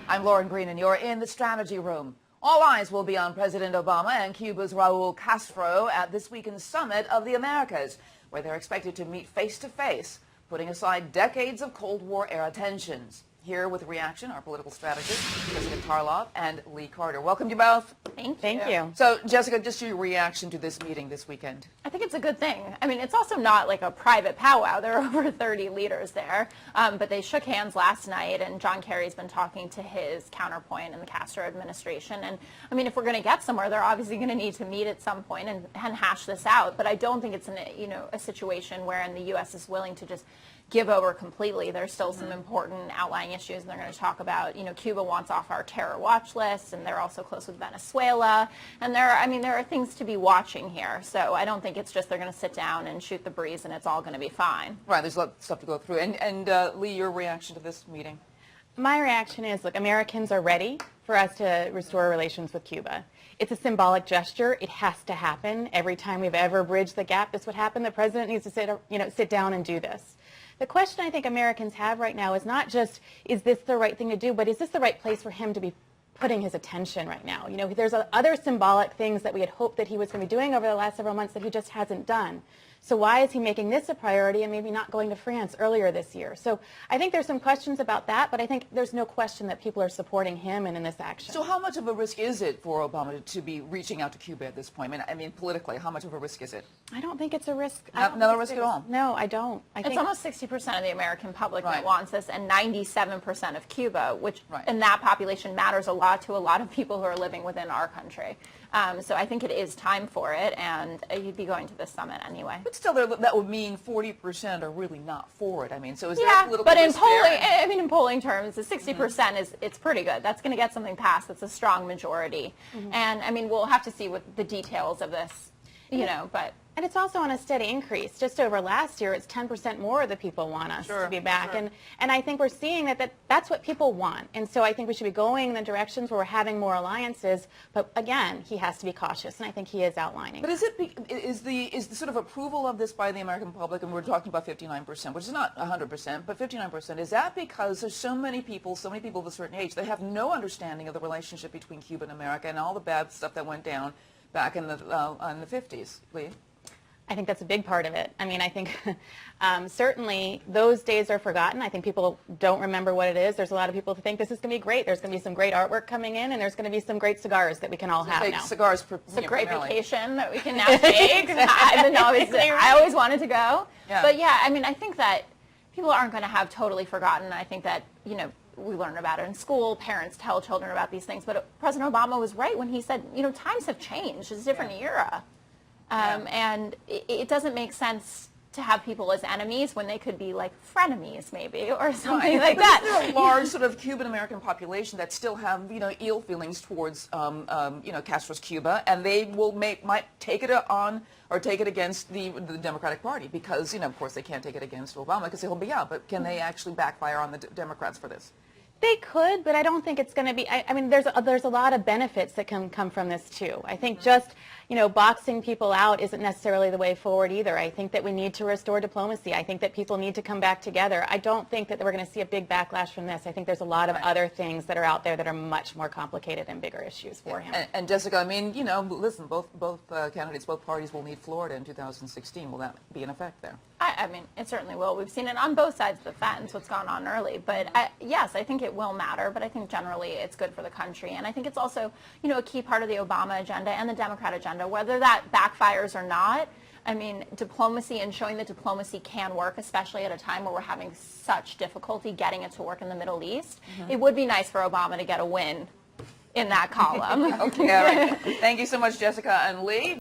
I'm Lauren Green, and you're in the strategy room. All eyes will be on President Obama and Cuba's Raul Castro at this weekend's Summit of the Americas, where they're expected to meet face-to-face, putting aside decades of Cold War-era tensions. Here with reaction, our political strategist, Jessica Tarloff and Lee Carter. Welcome you both. Thank you. So, Jessica, just your reaction to this meeting this weekend. I think it's a good thing. I mean, it's also not like a private powwow. There are over 30 leaders there. But they shook hands last night, and John Kerry's been talking to his counterpoint in the Castro administration. And, I mean, if we're going to get somewhere, they're obviously going to need to meet at some point and hash this out. But I don't think it's a situation wherein the U.S. is willing to just give over completely. There's still some important outlying issues, and they're going to talk about, Cuba wants off our terror watch list, and they're also close with Venezuela, and there are things to be watching here. So I don't think it's just they're going to sit down and shoot the breeze and it's all going to be fine. Right, there's a lot of stuff to go through. And Lee, your reaction to this meeting? My reaction is, look, Americans are ready for us to restore relations with Cuba. It's a symbolic gesture. It has to happen. Every time we've ever bridged the gap, this would happen. The president needs to sit down and do this. The question I think Americans have right now is not just, is this the right thing to do, but is this the right place for him to be putting his attention right now? There's other symbolic things that we had hoped that he was going to be doing over the last several months that he just hasn't done. So why is he making this a priority and maybe not going to France earlier this year? So I think there's some questions about that, but I think there's no question that people are supporting him and in this action. So how much of a risk is it for Obama to be reaching out to Cuba at this point? I mean, politically, how much of a risk is it? I don't think it's a risk. Not a risk at all? No, I don't. It's almost 60% of the American public that wants this, and 97% of Cuba, which in that population matters a lot to a lot of people who are living within our country. So I think it is time for it, and you'd be going to this summit anyway. But still, that would mean 40% are really not for it. I mean, so is there political but in risk polling, there? in polling terms, the 60% it's pretty good. That's going to get something passed. It's a strong majority, and I mean, we'll have to see what the details of this, but. And it's also on a steady increase. Just over last year, it's 10% more of the people want us to be back. And I think we're seeing that's what people want. And so I think we should be going in the directions where we're having more alliances. But again, he has to be cautious, and I think he is outlining. But is the sort of approval of this by the American public, and we're talking about 59%, which is not 100%, but 59%, is that because there's so many people of a certain age, they have no understanding of the relationship between Cuba and America and all the bad stuff that went down back in the 50s, Lee? I think that's a big part of it. I mean, I think certainly those days are forgotten. I think people don't remember what it is. There's a lot of people who think this is going to be great. There's going to be some great artwork coming in, and there's going to be some great cigars that we can all have now. Cigars, it's a great vacation that we can now take. I always wanted to go. Yeah. But yeah, I mean, I think that people aren't going to have totally forgotten. I think that, we learn about it in school. Parents tell children about these things. But President Obama was right when he said, times have changed. It's a different era. And it doesn't make sense to have people as enemies when they could be like frenemies, maybe, or something like that. There's a large sort of Cuban-American population that still have, ill feelings towards, Castro's Cuba, and they might take it on or take it against the Democratic Party because, of course, they can't take it against Obama because he'll be out. But can they actually backfire on the Democrats for this? They could, but I don't think it's going to be. I mean, there's a lot of benefits that can come from this too. I think just boxing people out isn't necessarily the way forward either. I think that we need to restore diplomacy. I think that people need to come back together. I don't think that we're going to see a big backlash from this. I think there's a lot of other things that are out there that are much more complicated and bigger issues for him. And Jessica, I mean, listen, both candidates, both parties will need Florida in 2016. Will that be in effect there? I mean, it certainly will. We've seen it on both sides of the fence, what's gone on early. But yes, I think it will matter. But I think generally it's good for the country. And I think it's also, a key part of the Obama agenda and the Democrat agenda, whether that backfires or not. I mean, diplomacy and showing that diplomacy can work, especially at a time where we're having such difficulty getting it to work in the Middle East. It would be nice for Obama to get a win in that column. Okay, all right. Thank you so much, Jessica and Lee.